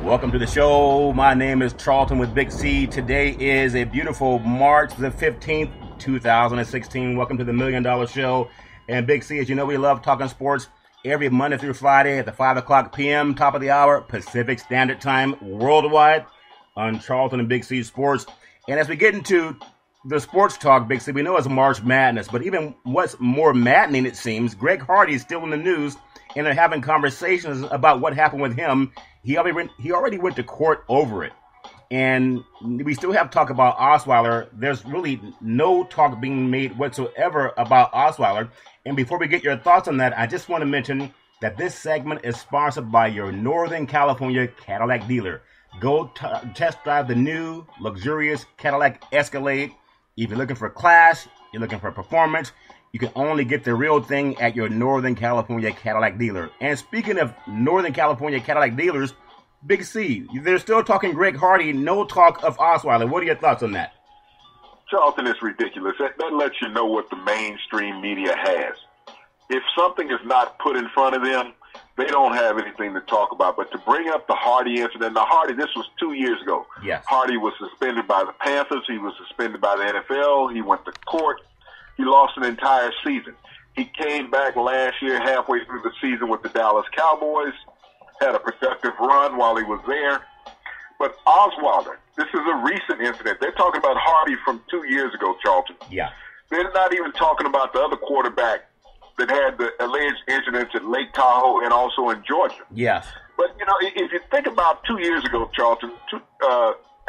Welcome to the show. My name is Charlton with Big C. Today is a beautiful March the 15th, 2016. Welcome to the $1 Million Show. And Big C, as you know, we love talking sports every Monday through Friday at the 5 o'clock p.m., top of the hour, Pacific Standard Time, worldwide on Charlton and Big C Sports. And as we get into the sports talk, Big C, we know it's March Madness, but even what's more maddening, it seems, Greg Hardy is still in the news, and they're having conversations about what happened with him. He already went to court over it. And we still have talk about Osweiler. There's really no talk being made whatsoever about Osweiler. And before we get your thoughts on that, I just want to mention that this segment is sponsored by your Northern California Cadillac dealer. Go test drive the new, luxurious Cadillac Escalade. If you're looking for class, you're looking for performance, you can only get the real thing at your Northern California Cadillac dealer. And speaking of Northern California Cadillac dealers, Big C, they're still talking Greg Hardy, no talk of Osweiler. What are your thoughts on that? Charlton, is ridiculous. That lets you know what the mainstream media has. If something is not put in front of them, they don't have anything to talk about. But to bring up the Hardy incident, now Hardy, this was 2 years ago. Yes. Hardy was suspended by the Panthers. He was suspended by the NFL. He went to court. He lost an entire season. He came back last year halfway through the season with the Dallas Cowboys, had a productive run while he was there. But Osweiler, this is a recent incident. They're talking about Hardy from 2 years ago, Charlton. Yeah. They're not even talking about the other quarterback that had the alleged incidents at Lake Tahoe and also in Georgia. Yes. But, you know, if you think about 2 years ago, Charlton,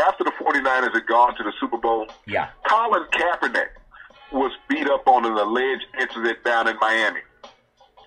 after the 49ers had gone to the Super Bowl, yeah, Colin Kaepernick was beat up on an alleged incident down in Miami.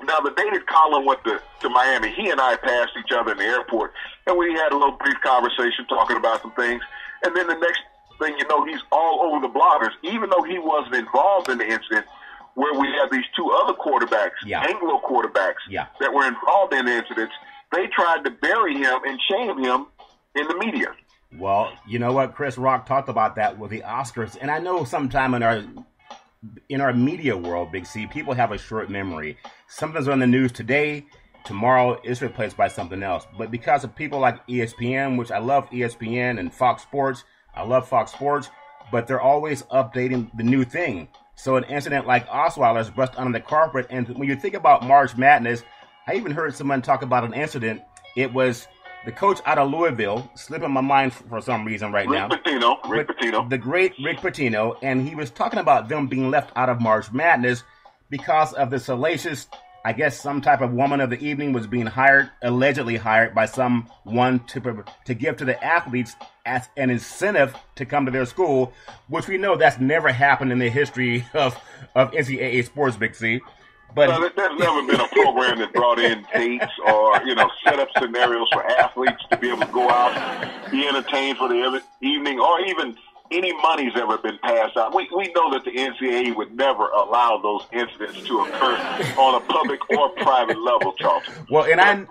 Now, the day that Colin went to Miami, he and I passed each other in the airport, and we had a little brief conversation talking about some things. And then the next thing you know, he's all over the bloggers, even though he wasn't involved in the incident, where we have these two other quarterbacks, yeah, Anglo quarterbacks, yeah, that were involved in the incidents. They tried to bury him and shame him in the media. Well, you know what? Chris Rock talked about that with the Oscars. And I know sometime in our media world, Big C, people have a short memory. Something's on the news today, tomorrow it's replaced by something else. But because of people like ESPN, which I love ESPN, and Fox Sports, I love Fox Sports, but they're always updating the new thing. So an incident like Osweiler's brushed under the carpet. And when you think about March Madness, I even heard someone talk about an incident. It was the coach out of Louisville, slipping my mind for some reason right now. Rick Pitino. The great Rick Pitino. And he was talking about them being left out of March Madness because of the salacious, I guess some type of woman of the evening was being allegedly hired by someone to give to the athletes as an incentive to come to their school, which we know that's never happened in the history of NCAA sports, Big C. But there's never been a program that brought in dates or, set up scenarios for athletes to be able to go out, be entertained for the evening, or even any money's ever been passed out. We know that the NCAA would never allow those incidents to occur on a public or private level, Charlton. Well,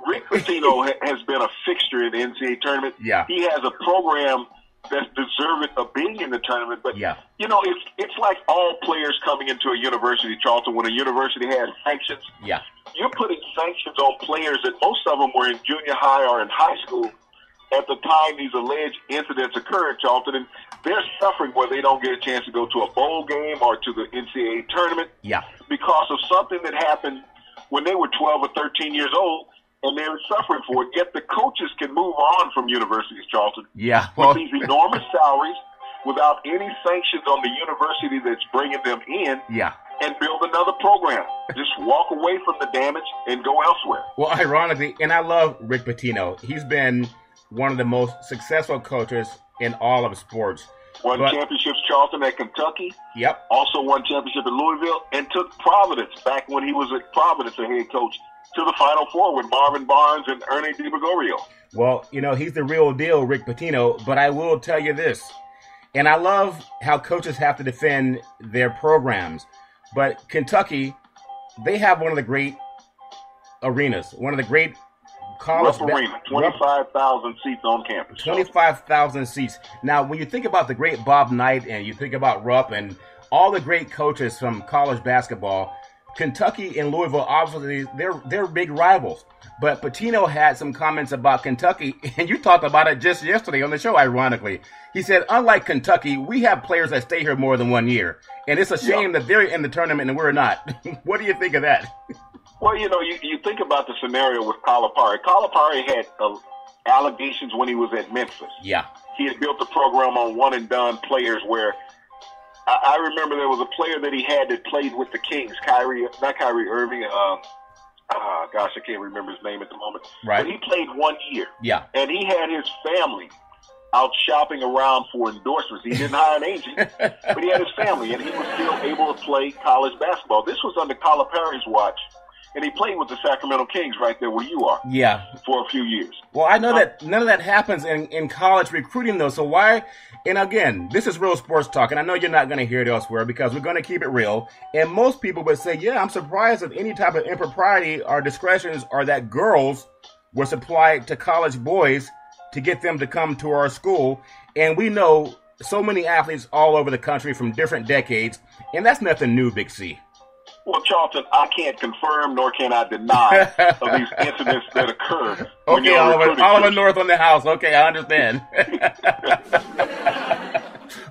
Rick Pitino has been a fixture in the NCAA tournament. Yeah. He has a program that's deserving of being in the tournament. But, yeah, it's like all players coming into a university, Charlton. When a university has sanctions, yeah, you're putting sanctions on players that most of them were in junior high or in high school at the time these alleged incidents occurred, Charlton, and they're suffering where they don't get a chance to go to a bowl game or to the NCAA tournament, yeah, because of something that happened when they were 12 or 13 years old, and they were suffering for it. Yet the coaches can move on from universities, Charlton, yeah, with these enormous salaries without any sanctions on the university that's bringing them in, yeah, and build another program. Just walk away from the damage and go elsewhere. Well, ironically, and I love Rick Pitino. He's been one of the most successful coaches in all of sports. Won championships, Charlton, at Kentucky. Yep. Also won championship at Louisville, and took Providence, back when he was at Providence, a head coach, to the Final Four with Marvin Barnes and Ernie DiGregorio. Well, he's the real deal, Rick Pitino, but I will tell you this, and I love how coaches have to defend their programs, but Kentucky, they have one of the great arenas, one of the great college arena, 25,000 seats on campus. 25,000 seats. Now, when you think about the great Bob Knight and you think about Rupp and all the great coaches from college basketball, Kentucky and Louisville, obviously, they're big rivals. But Pitino had some comments about Kentucky, and you talked about it just yesterday on the show, ironically. He said, unlike Kentucky, we have players that stay here more than 1 year. And it's a shame that they're in the tournament and we're not. What do you think of that? Well, you think about the scenario with Calipari. Calipari had allegations when he was at Memphis. Yeah. He had built a program on one-and-done players where I remember there was a player that he had that played with the Kings, not Kyrie Irving, gosh, I can't remember his name at the moment. Right. But he played 1 year. Yeah. And he had his family out shopping around for endorsements. He didn't hire an agent, but he had his family, and he was still able to play college basketball. This was under Calipari's watch, and he played with the Sacramento Kings right there where you are. Yeah. For a few years. Well, I know that none of that happens in college recruiting, though. So why? And again, this is real sports talk, and I know you're not going to hear it elsewhere because we're going to keep it real. And most people would say, yeah, I'm surprised at any type of impropriety or discretions or that girls were supplied to college boys to get them to come to our school. And we know so many athletes all over the country from different decades, and that's nothing new, Big C. Well, Charlton, I can't confirm nor can I deny of these incidents that occur. Okay, Oliver North on the house. Okay, I understand.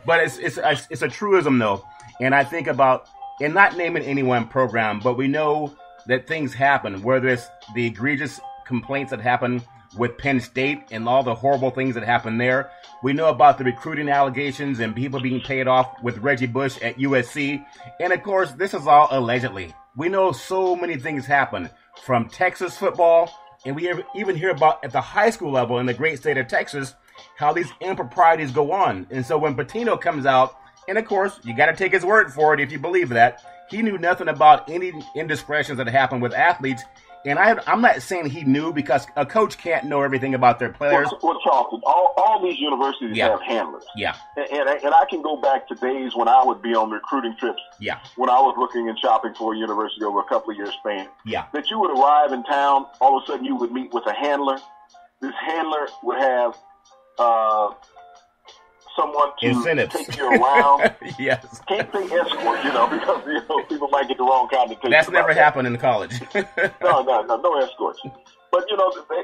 But it's a truism, though. And I think about, and not naming any one program, but we know that things happen, whether it's the egregious complaints that happen with Penn State and all the horrible things that happen there. We know about the recruiting allegations and people being paid off with Reggie Bush at USC. And of course, this is all allegedly. We know so many things happen from Texas football, and we even hear about at the high school level in the great state of Texas, how these improprieties go on. And so when Pitino comes out, and of course, you got to take his word for it if you believe that, he knew nothing about any indiscretions that happened with athletes. And I'm not saying he knew, because a coach can't know everything about their players. Well, Charlton, all these universities have handlers. Yeah. And I can go back to days when I would be on recruiting trips. Yeah. When I was looking and shopping for a university over a couple of years span. Yeah. That you would arrive in town, all of a sudden you would meet with a handler. This handler would have someone to incentives. Take you around. Yes. Can't say escort, because people might get the wrong connotation. That's never happened in college. No escorts. But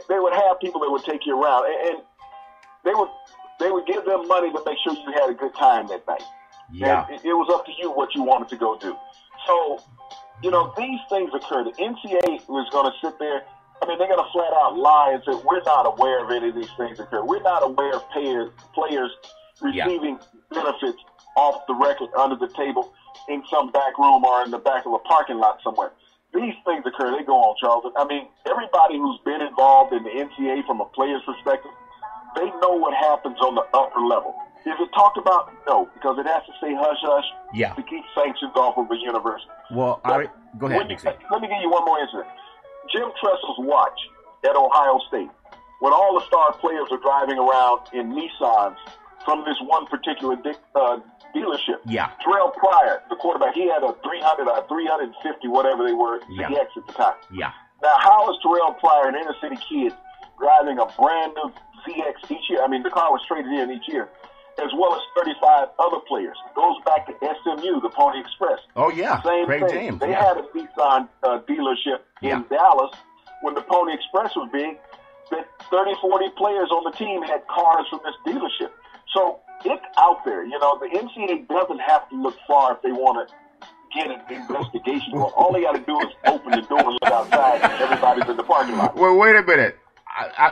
they would have people that would take you around, and they would give them money to make sure you had a good time that night. Yeah. And it was up to you what you wanted to go do. So, these things occur. The NCAA was going to sit there. I mean, they're going to flat out lie and say, we're not aware of any of these things occur. We're not aware of players receiving benefits off the record, under the table, in some back room or in the back of a parking lot somewhere. These things occur. They go on, Charles. I mean, everybody who's been involved in the NCAA from a player's perspective, they know what happens on the upper level. Is it talked about? No, because it has to say hush-hush to keep sanctions off of a university. Well, go ahead, Big C. Let me give you one more incident. Jim Tressel's watch at Ohio State, when all the star players are driving around in Nissans from this one particular dealership. Yeah. Terrell Pryor, the quarterback, he had a 300 or 350, whatever they were, CX at the time. Yeah. Now, how is Terrell Pryor, an inner-city kid, driving a brand-new ZX each year? I mean, the car was traded in each year, as well as 35 other players. Goes back to SMU, the Pony Express. Oh, yeah. Same Great thing. James. They had a Nissan dealership in Dallas when the Pony Express was big, that 30, 40 players on the team had cars from this dealership. So it's out there. The NCAA doesn't have to look far if they want to get an investigation. Well, all they got to do is open the door and look outside, and everybody's in the parking lot. Well, wait a minute.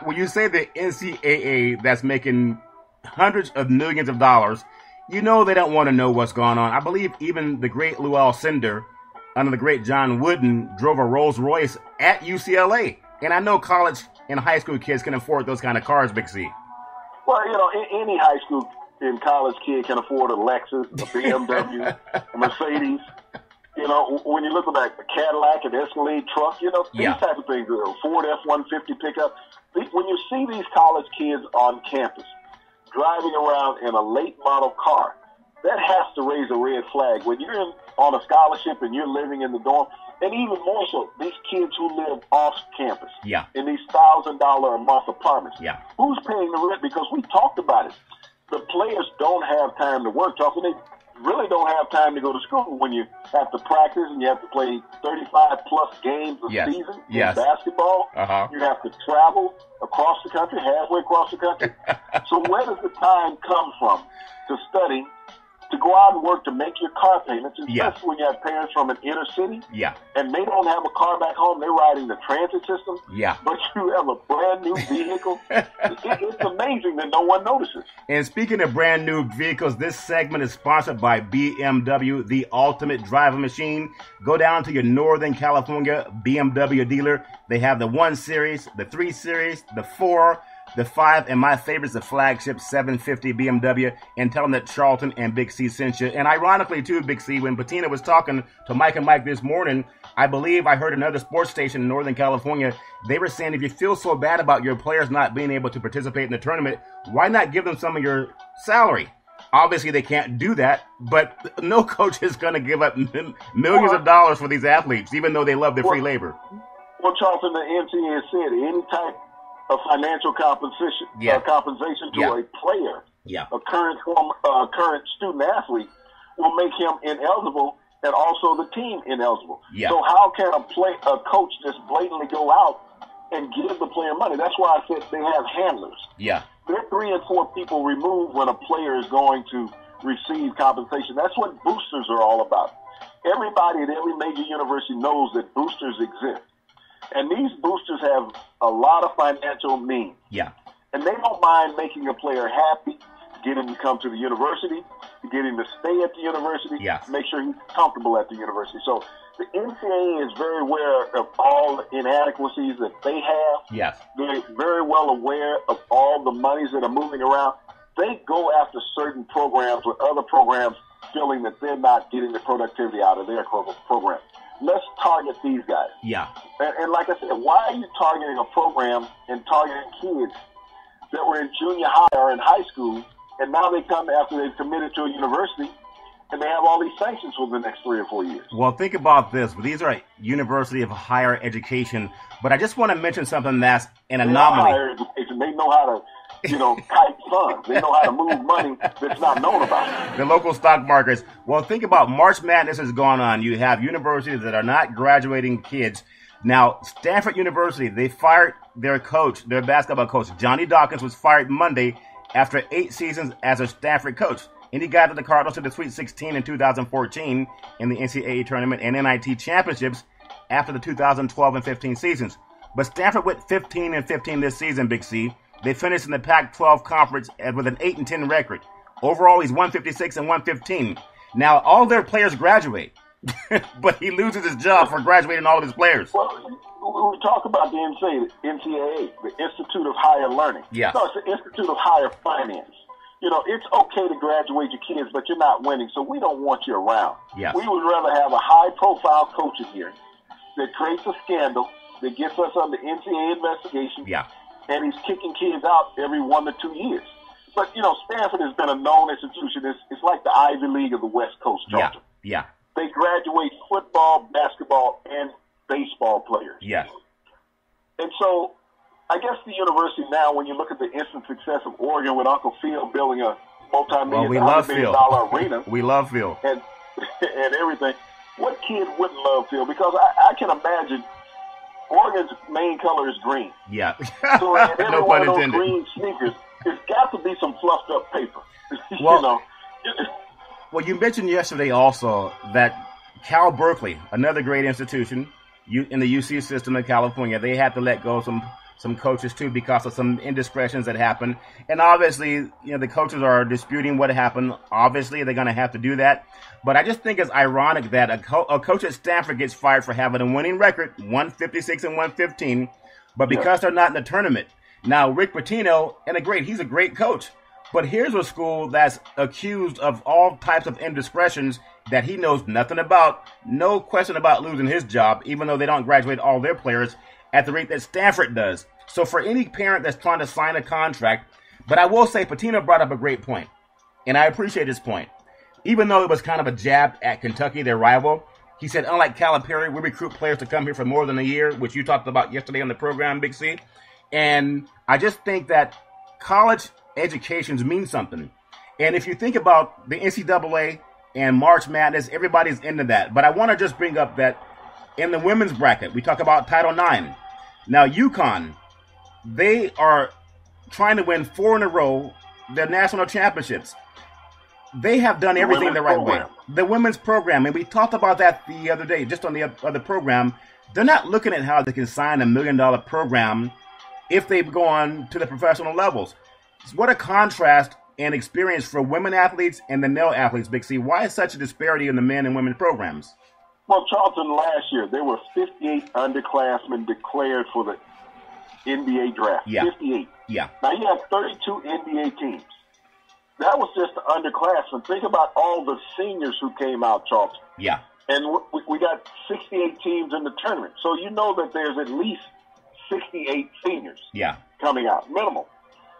When you say the NCAA that's making hundreds of millions of dollars, they don't want to know what's going on. I believe even the great Lou Alcindor, under the great John Wooden, drove a Rolls Royce at UCLA. And I know college and high school kids can afford those kind of cars, Big C. Well, any high school and college kid can afford a Lexus, a BMW, a Mercedes. When you look at like a Cadillac, an Escalade truck, these type of things, a Ford F-150 pickup. When you see these college kids on campus driving around in a late model car, that has to raise a red flag. When you're on a scholarship and you're living in the dorm, and even more so, these kids who live off campus in these $1,000 a month apartments. Yeah. Who's paying the rent? Because we talked about it. The players don't have time to work. They really don't have time to go to school when you have to practice and you have to play 35-plus games a season in basketball. You have to travel across the country, halfway across the country. So where does the time come from to study, to go out and work to make your car payments, especially when you have parents from an inner city, and they don't have a car back home, they're riding the transit system, but you have a brand new vehicle. It's amazing that no one notices. And speaking of brand new vehicles, this segment is sponsored by BMW, the ultimate driving machine. Go down to your Northern California BMW dealer. They have the 1 Series, the 3 Series, the 4, the 5, and my favorite is the flagship 750 BMW, and tell them that Charlton and Big C sent you. And ironically, too, Big C, when Patina was talking to Mike and Mike this morning, I believe I heard another sports station in Northern California, they were saying if you feel so bad about your players not being able to participate in the tournament, why not give them some of your salary? Obviously, they can't do that, but no coach is going to give up millions of dollars for these athletes, even though they love their free labor. Well, Charlton, the NCAA has said any type of financial compensation to a player, a current student athlete, will make him ineligible, and also the team ineligible. So how can a coach just blatantly go out and give the player money? That's why I said they have handlers. They're 3 and 4 people removed when a player is going to receive compensation. That's what boosters are all about. Everybody at every major university knows that boosters exist. And these boosters have a lot of financial means. And they don't mind making a player happy, get him to come to the university, get him to stay at the university, make sure he's comfortable at the university. So the NCAA is very aware of all the inadequacies that they have. They're very well aware of all the monies that are moving around. They go after certain programs with other programs feeling that they're not getting the productivity out of their program. Let's target these guys. And like I said, why are you targeting a program and targeting kids that were in junior high or in high school, and now they come after they've committed to a university, and they have all these sanctions for the next 3 or 4 years? Well, think about this. These are university of higher education, but I just want to mention something that's an anomaly. Higher education. They know how to kite funds. They know how to move money that's not known about. The local stock markets. Well, think about March Madness has gone on. You have universities that are not graduating kids. Now, Stanford University, they fired their coach, their basketball coach. Johnny Dawkins was fired Monday after 8 seasons as a Stanford coach. And he got the Cardinals to the Sweet 16 in 2014 in the NCAA tournament and NIT championships after the 2012 and 15 seasons. But Stanford went 15 and 15 this season, Big C. They finished in the Pac-12 conference with an 8 and 10 record. Overall, he's 156 and 115. Now, all their players graduate, but he loses his job for graduating all of his players. Well, we talk about the NCAA, the Institute of Higher Learning. No, it's the Institute of Higher Finance. It's okay to graduate your kids, but you're not winning, so we don't want you around. We would rather have a high-profile coach in here that creates a scandal, that gets us under NCAA investigation, and he's kicking kids out every 1 to 2 years. But, Stanford has been a known institution. It's like the Ivy League of the West Coast, Charlton. They graduate football, basketball, and baseball players. And so I guess the university now, when you look at the instant success of Oregon with Uncle Phil building a multi-million dollar arena. We love Phil. And everything. What kid wouldn't love Phil? Because I can imagine Oregon's main color is green. So in every No one pun of those intended. green sneakers, it's got to be some fluffed up paper. Well, you mentioned yesterday also that Cal Berkeley, another great institution in the UC system in California, they had to let go of some coaches too because of some indiscretions that happened. And obviously, the coaches are disputing what happened. Obviously, they're going to have to do that. But I just think it's ironic that a coach at Stanford gets fired for having a winning record, 156 and 115, but because they're not in the tournament. Now, Rick Pitino, he's a great coach. But here's a school that's accused of all types of indiscretions that he knows nothing about. No question about losing his job, even though they don't graduate all their players at the rate that Stanford does. So for any parent that's trying to sign a contract, but I will say Pitino brought up a great point, and I appreciate his point. Even though it was kind of a jab at Kentucky, their rival, he said, unlike Calipari, we recruit players to come here for more than a year, which you talked about yesterday on the program, Big C. And I just think that college educations mean something. And if you think about the NCAA and March Madness. Everybody's into that. But I want to just bring up that in the women's bracket, we talk about Title IX. Now, UConn, they are trying to win 4 in a row, their national championships. They have done everything the right way. The women's program, and we talked about that the other day, just on the other program. They're not looking at how they can sign $1 million program if they go on to the professional levels. What a contrast and experience for women athletes and the male athletes, Big C. Why is such a disparity in the men and women programs? Well, Charlton, last year, there were 58 underclassmen declared for the NBA draft. Yeah. 58. Yeah. Now, you have 32 NBA teams. That was just the underclassmen. Think about all the seniors who came out, Charlton. Yeah. And we got 68 teams in the tournament. So you know that there's at least 68 seniors coming out, minimal.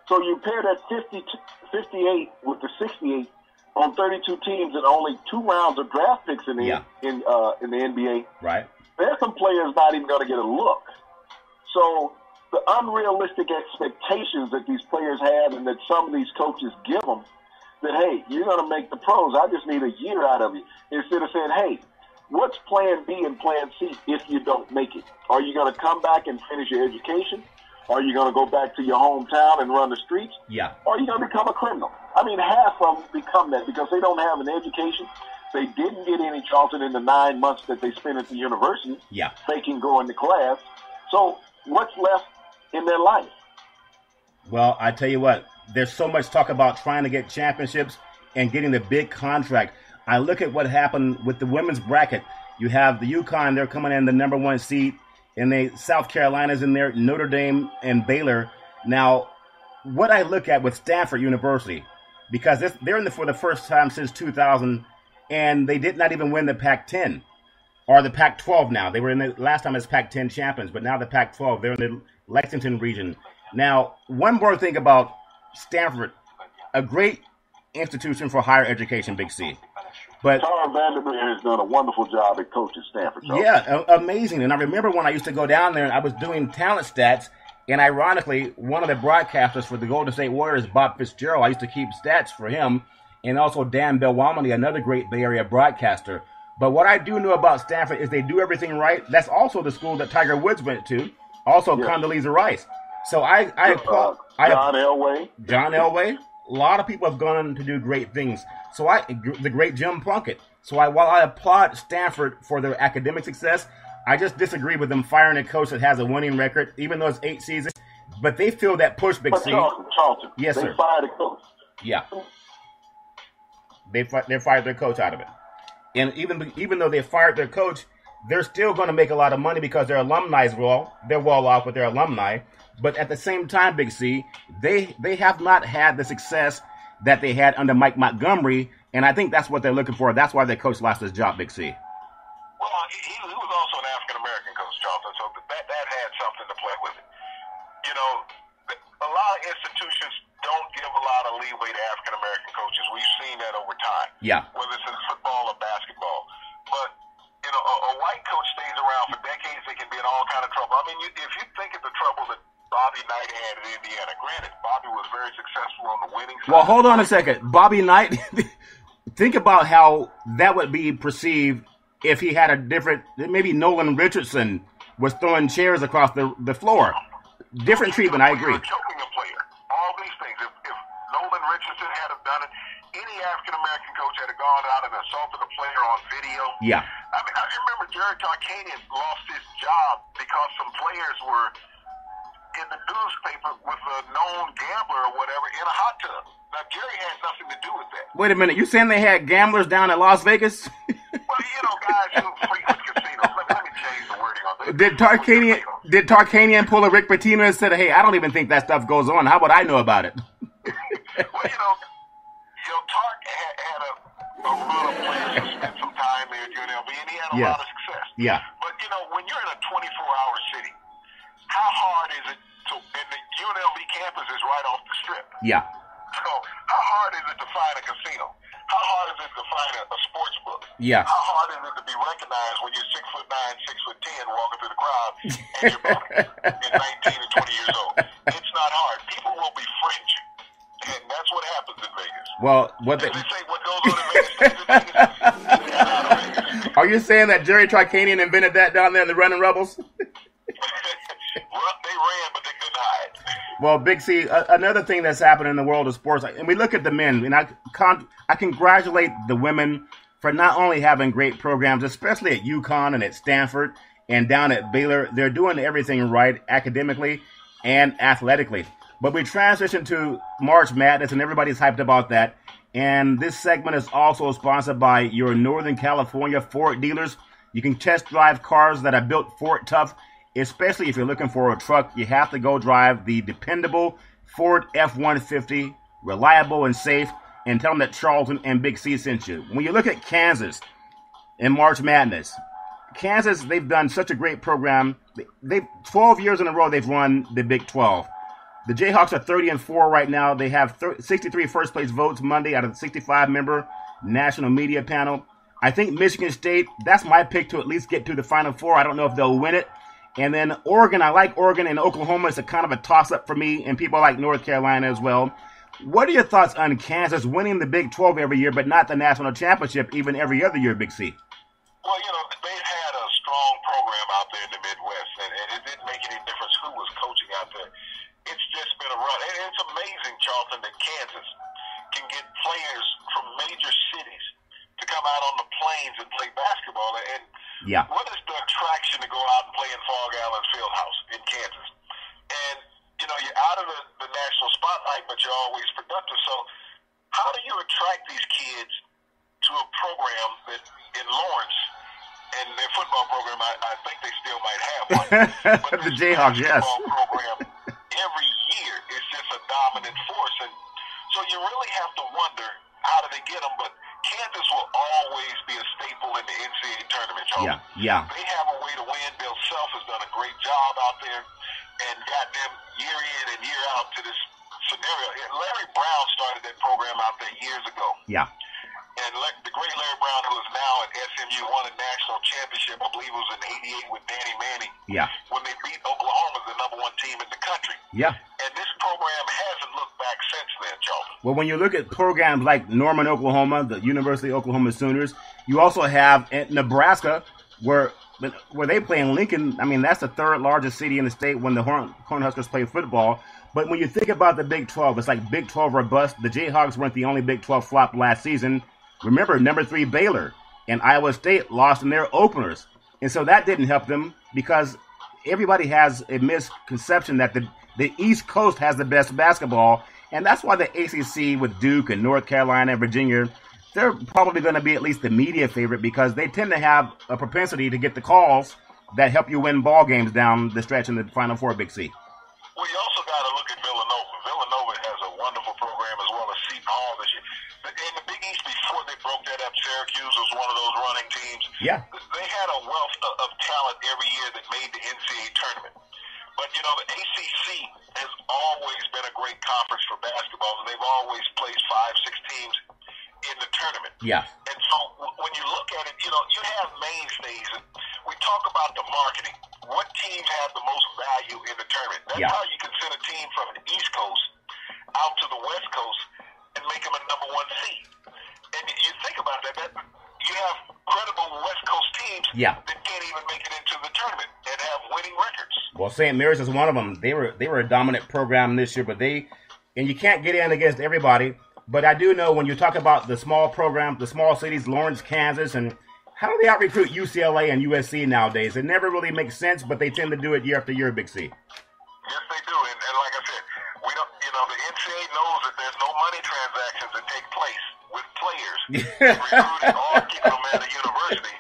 So you pair that 58 with the 68 on 32 teams and only 2 rounds of draft picks in the NBA. Right. There's some players not even going to get a look. So the unrealistic expectations that these players have and that some of these coaches give them, that, hey, you're going to make the pros. I just need a year out of you. Instead of saying, hey, what's plan B and plan C if you don't make it? Are you going to come back and finish your education? Are you going to go back to your hometown and run the streets? Yeah. Or are you going to become a criminal? I mean, half of them become that because they don't have an education. They didn't get any, Charlton, in the 9 months that they spent at the university. Yeah. They can go into class. So what's left in their life? Well, I tell you what, there's so much talk about trying to get championships and getting the big contract. I look at what happened with the women's bracket. You have the UConn, they're coming in the number 1 seed, and South Carolina's in there, Notre Dame and Baylor. Now, what I look at with Stanford University, because they're in for the first time since 2000, and they did not even win the Pac-10 or the Pac-12 now. They were in the last time as Pac-10 champions, but now the Pac-12, they're in the Lexington region. Now, one more thing about Stanford, a great institution for higher education, Big C. But Tom Vanderbilt has done a wonderful job at coaching Stanford. Yeah, amazing. And I remember when I used to go down there and I was doing talent stats, and ironically, one of the broadcasters for the Golden State Warriors, Bob Fitzgerald, I used to keep stats for him, and also Dan Belwamany, another great Bay Area broadcaster. But what I do know about Stanford is they do everything right. That's also the school that Tiger Woods went to, also Condoleezza Rice. So I applaud John Elway. John Elway. A lot of people have gone on to do great things. So the great Jim Plunkett. So while I applaud Stanford for their academic success, I just disagree with them firing a coach that has a winning record, even though it's 8 seasons. But they feel that push, Big C. Charlton, yes, sir. They fired a coach. Yeah. They fired their coach out of it. And even though they fired their coach, they're still going to make a lot of money because their alumni they're well off with their alumni. But at the same time, Big C, they have not had the success that they had under Mike Montgomery, and I think that's what they're looking for. That's why their coach lost his job, Big C. Well, he was also an African-American coach, Charlton, so that had something to play with it. You know, a lot of institutions don't give a lot of leeway to African-American coaches. We've seen that over time. Yeah. Whether it's in football or basketball. But, you know, a white coach stays around for decades, they can be in all kind of trouble. I mean, if you think of the trouble that Bobby Knight had at Indiana, granted, Bobby was very successful on the winning side. Well, hold on a second. Bobby Knight, think about how that would be perceived if he had a different, maybe Nolan Richardson was throwing chairs across the floor. Different treatment, I agree. Choking a player. All these things. If Nolan Richardson had have done it, any African-American coach had gone out and assaulted a player on video. Yeah. I mean, I remember Jerry Tarkanian lost his job because some players were in the newspaper with a known gambler or whatever in a hot tub. Now, Jerry had nothing to do with that. Wait a minute. You saying they had gamblers down in Las Vegas? Well, you know, guys who frequent casinos. Let me change the wording on that. Did Tarkanian pull a Rick Pitino and said, hey, I don't even think that stuff goes on. How would I know about it? Well, you know, Tark had a run of players who spent some time there at UNLV, and he had a lot of success. Yeah. But, you know, when you're in a 24-hour city, how hard is it to, and the UNLV campus is right off the strip. Yeah. So how hard is it to find a casino? How hard is it to find a sports book? Yeah. How hard is it to be recognized when you're 6'9", 6'10", walking through the crowd and you're about 19 and 20 years old? It's not hard. People will befriend you. And that's what happens in Vegas. Well, they say what goes on in Vegas Are you saying that Jerry Tricanian invented that down there in the Running Rebels? Well, they ran, but they couldn't hide. Well, Big C, another thing that's happened in the world of sports, and we look at the men, and I congratulate the women for not only having great programs, especially at UConn and at Stanford and down at Baylor. They're doing everything right academically and athletically. But we transition to March Madness, and everybody's hyped about that. And this segment is also sponsored by your Northern California Ford dealers. You can test drive cars that are built Ford tough, especially if you're looking for a truck. You have to go drive the dependable Ford F-150, reliable and safe, and tell them that Charlton and Big C sent you. When you look at Kansas in March Madness, Kansas, they've done such a great program. They've 12 years in a row they've won the Big 12. The Jayhawks are 30-4 right now. They have 63 first-place votes Monday out of the 65-member national media panel. I think Michigan State, that's my pick to at least get to the Final Four. I don't know if they'll win it. And then Oregon, I like Oregon, and Oklahoma is a kind of a toss-up for me, and people like North Carolina as well. What are your thoughts on Kansas winning the Big 12 every year, but not the national championship even every other year, Big C? Well, they've had a strong program out there in the Midwest, and it didn't make any difference who was coaching out there. It's just been a run. And it's amazing, Charlton, that Kansas can get players from major cities to come out on the plains and play basketball. And what is the attraction to go out and play in Fog Allen Fieldhouse in Kansas? And, you're out of the national spotlight, but you're always productive. So how do you attract these kids to a program that in Lawrence, and their football program, I think they still might have one. But the Jayhawks, yes. Program every year is just a dominant force. And so you really have to wonder, how do they get them? But Kansas will always be a staple in the NCAA tournament, Charles. Yeah. They have a way to win. Bill Self has done a great job out there and got them year in and year out to this scenario. Larry Brown started that program out there years ago. Yeah. And the great Larry Brown, who is now at SMU, won a national championship, I believe it was in '88 with Danny Manning. Yeah. When they beat Oklahoma, the #1 team in the country. Yeah. And this program hasn't looked back since then, Charlton. Well, when you look at programs like Norman, Oklahoma, the University of Oklahoma Sooners, you also have at Nebraska, where they play in Lincoln. I mean, that's the third largest city in the state when the Cornhuskers play football. But when you think about the Big 12, it's like Big 12 or bust. The Jayhawks weren't the only Big 12 flop last season. Remember, number 3 Baylor and Iowa State lost in their openers. And so that didn't help them because everybody has a misconception that the East Coast has the best basketball. And that's why the ACC with Duke and North Carolina and Virginia, they're probably going to be at least the media favorite because they tend to have a propensity to get the calls that help you win ball games down the stretch in the Final Four, Big C. Well, you also got to look at Villanova. Villanova has a wonderful program as well as Seton Hall this year. In the Big East, before they broke that up, Syracuse was one of those running teams. Yeah. They had a wealth of talent every year that made the NCAA tournament. But, the ACC has always been a great conference for basketball, and they've always placed 5-6 teams in the tournament. Yeah. And so when you look at it, you have mainstays. And we talk about the marketing. What teams have the most value in the tournament? That's how you can send a team from the East Coast out to the West Coast and make them a #1 seed. And you think about that you have credible West Coast teams that can't even make it into the tournament and have winning records. Well, St. Mary's is one of them. They were a dominant program this year, and you can't get in against everybody. But I do know when you talk about the small programs, the small cities, Lawrence, Kansas, and how do they out-recruit UCLA and USC nowadays? It never really makes sense, but they tend to do it year after year, Big C. Yes, they do. And like I said, we don't. The NCAA knows that there's no money transactions that take place with players recruiting or keeping them at a university.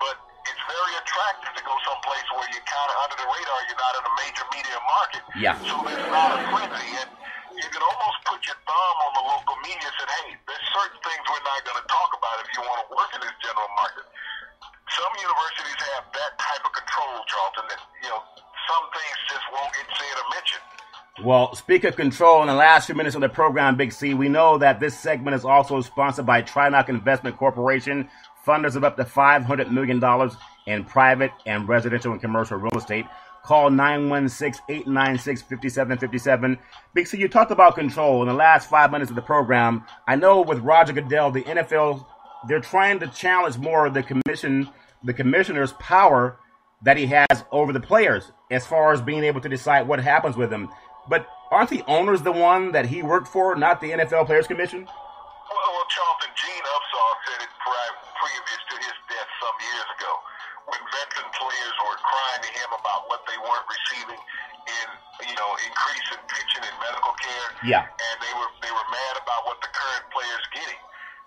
But it's very attractive to go someplace where you're kind of under the radar. You're not in a major media market. Yeah. So there's not a frenzy. And you can almost put your thumb on the local media and say, hey, there's certain things we're not going to talk about if you want to work in this general market. Some universities have that type of control, Charlton, that, some things just won't get said or mentioned. Well, speak of control, in the last few minutes of the program, Big C, we know that this segment is also sponsored by Trinach Investment Corporation, funders of up to $500 million in private and residential and commercial real estate. Call 916-896-5757. Big C, you talked about control in the last 5 minutes of the program. I know with Roger Goodell, the NFL they're trying to challenge more the commissioner's power that he has over the players as far as being able to decide what happens with them. But aren't the owners the one that he worked for, not the NFL Players Commission? Well, Charlton, Gene Upshaw said it previous to his death some years ago, when veteran players were crying to him about what they weren't receiving in, increase in pension and medical care. Yeah. And they were mad about what the current players getting.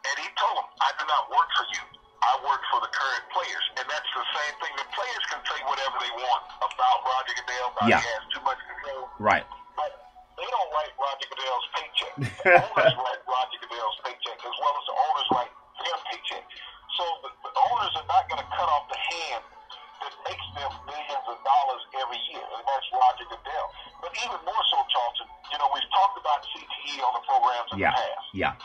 And he told them, I do not work for you. I work for the current players. And that's the same thing. The players can say whatever they want about Roger Goodell, about he has too much control. Right. But they don't write Roger Goodell's paycheck. The owners write Roger Goodell's paycheck, as well as the owners write their paycheck. So the owners are not going to cut off the hand that makes them millions of dollars every year, and that's Roger Goodell. But even more so, Charlton, we've talked about CTE on the programs in the past. Yeah.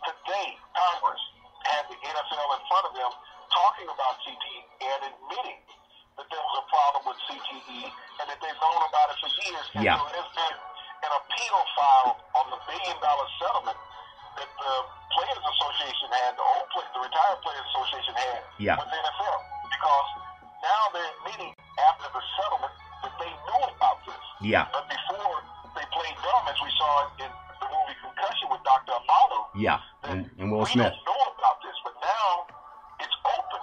Today, Congress had the NFL in front of them talking about CTE and admitting that there was a problem with CTE and that they've known about it for years. And so there's been an appeal filed on the $1 billion settlement that the Players Association had, the Retired Players Association had with the NFL. Because now they're admitting after the settlement that they knew about this. Yeah. But before they played dumb, as we saw in the movie Concussion with Dr. Amalu. Yeah, and Will Smith. We don't know about this, but now it's open.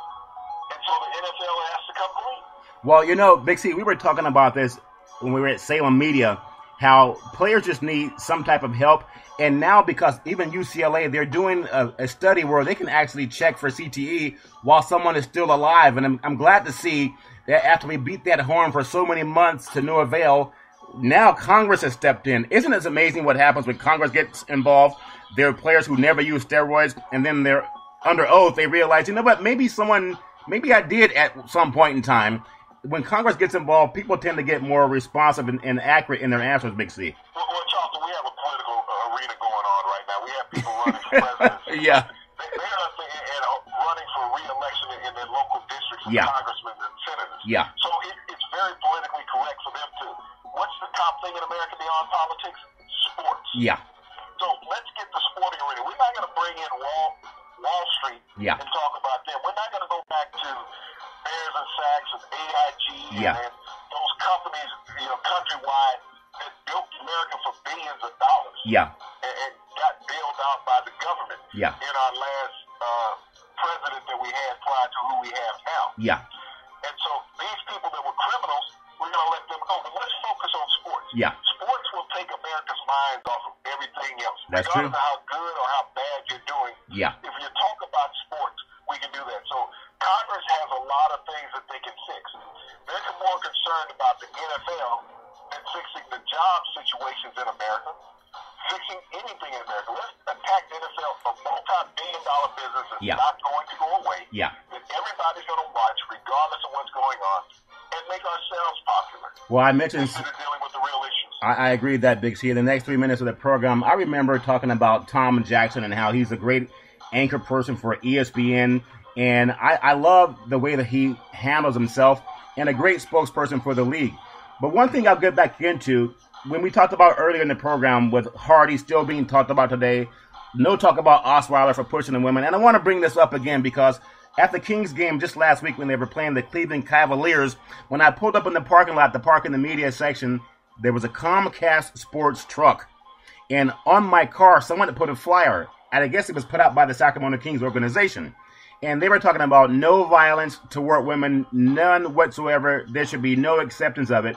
And so the NFL has to come clean. Well, Big C, we were talking about this when we were at Salem Media, how players just need some type of help. And now, because even UCLA, they're doing a study where they can actually check for CTE while someone is still alive. And I'm glad to see that after we beat that horn for so many months to no avail, now Congress has stepped in. Isn't it amazing what happens when Congress gets involved? There are players who never use steroids, and then they're under oath. They realize, what, maybe I did at some point in time. When Congress gets involved, people tend to get more responsive and accurate in their answers, Big C. Well, Charlton, we have a political arena going on right now. We have people running for president. Yeah. They're running for re-election in their local districts, and congressmen and senators. Yeah. So it's very politically correct for them to, what's the top thing in America beyond politics? Sports. Yeah. So let's get the sporting arena. We're not going to bring in Wall Street and talk about them. We're not going to go back to Bears and Saks and AIG and those companies, countrywide that built America for billions of dollars. Yeah. And got bailed out by the government. Yeah. In our last president that we had prior to who we have now. Yeah. And so these people that were criminals, we're going to let them go. But let's focus on sports. Yeah. Sports will take America's minds off of everything else. That's true. Regardless of how good or how bad you're doing. Yeah. If you talk about sports, we can do that. So Congress has a lot of things that they can fix. They're more concerned about the NFL than fixing the job situations in America, fixing anything in America. Let's attack the NFL. A multi-billion-dollar business is not going to go away. Yeah. That everybody's going to watch, regardless of what's going on, and make ourselves popular. Well, I mentioned instead of dealing with the real issues. I agree with that, Big C. In the next 3 minutes of the program, I remember talking about Tom Jackson and how he's a great anchor person for ESPN. And I love the way that he handles himself and a great spokesperson for the league. But one thing I'll get back into, when we talked about earlier in the program with Hardy still being talked about today, no talk about Osweiler for pushing the women. And I want to bring this up again because at the Kings game just last week when they were playing the Cleveland Cavaliers, when I pulled up in the parking lot, the park in the media section, there was a Comcast Sports truck. And on my car, someone had put a flyer, and I guess it was put out by the Sacramento Kings organization. And they were talking about no violence toward women, none whatsoever. There should be no acceptance of it.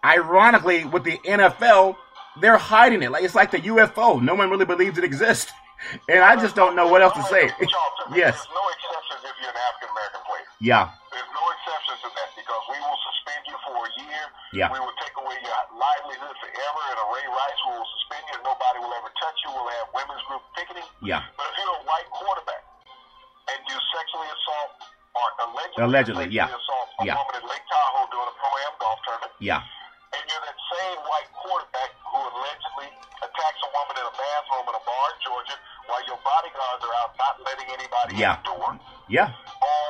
Ironically, with the NFL, they're hiding it. It's like the UFO. No one really believes it exists. And I just don't know what else to say. Yes. There's no exceptions if you're an African-American player. Yeah. There's no exceptions to that because we will suspend you for a year. Yeah. We will take away your livelihood forever, and Ray Rice will suspend you. Nobody will ever touch you. We'll have women's group picketing. Yeah. But if you're a white quarterback and you sexually assault or allegedly assault a woman at Lake Tahoe during a Pro-Am golf tournament, and you're that same white quarterback who allegedly attacks a woman in a bathroom in a bar in Georgia while your bodyguards are out not letting anybody in the door. Yeah. Or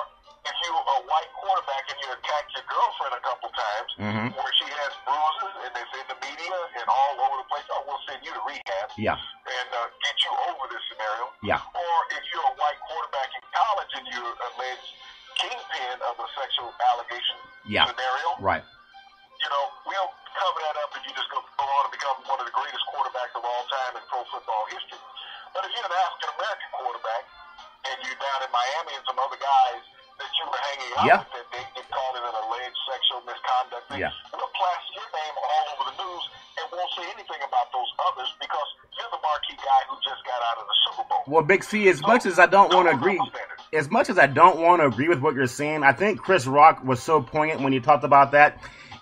if you're a white quarterback and you attack your girlfriend a couple times where she has bruises and it's in the media and all over the place, oh, we'll send you to rehab and get you over this scenario. Yeah. Or if you're a white quarterback in college and you're alleged kingpin of a sexual allegation scenario, right? You know, we'll cover that up if you just go on and become one of the greatest quarterbacks of all time in pro football history. But if you're an African-American quarterback and you're down in Miami and some other guys that you were hanging out with that they get caught in an alleged sexual misconduct thing, we'll plaster your name all over the news and won't say anything about those others because you're the marquee guy who just got out of the Super Bowl. Well, Big C, as much as I don't want to agree with what you're saying, I think Chris Rock was so poignant when he talked about that.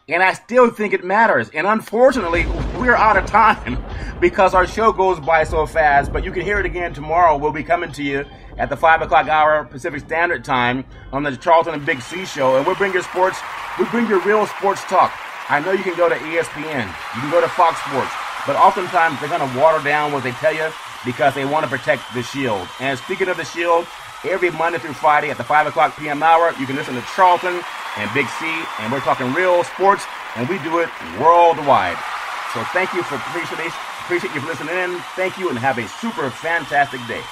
And I still think it matters. And unfortunately, we're out of time because our show goes by so fast. But you can hear it again tomorrow. We'll be coming to you at the 5 o'clock hour Pacific Standard Time on the Charlton Big C show. And we'll bring your sports, we bring your real sports talk. I know you can go to ESPN, you can go to Fox Sports, but oftentimes they're going to water down what they tell you because they want to protect the Shield. And speaking of the Shield, every Monday through Friday at the 5 o'clock p.m. hour, you can listen to Charlton and Big C, and we're talking real sports, and we do it worldwide. So thank you for appreciate you for listening in. Thank you, and have a super fantastic day.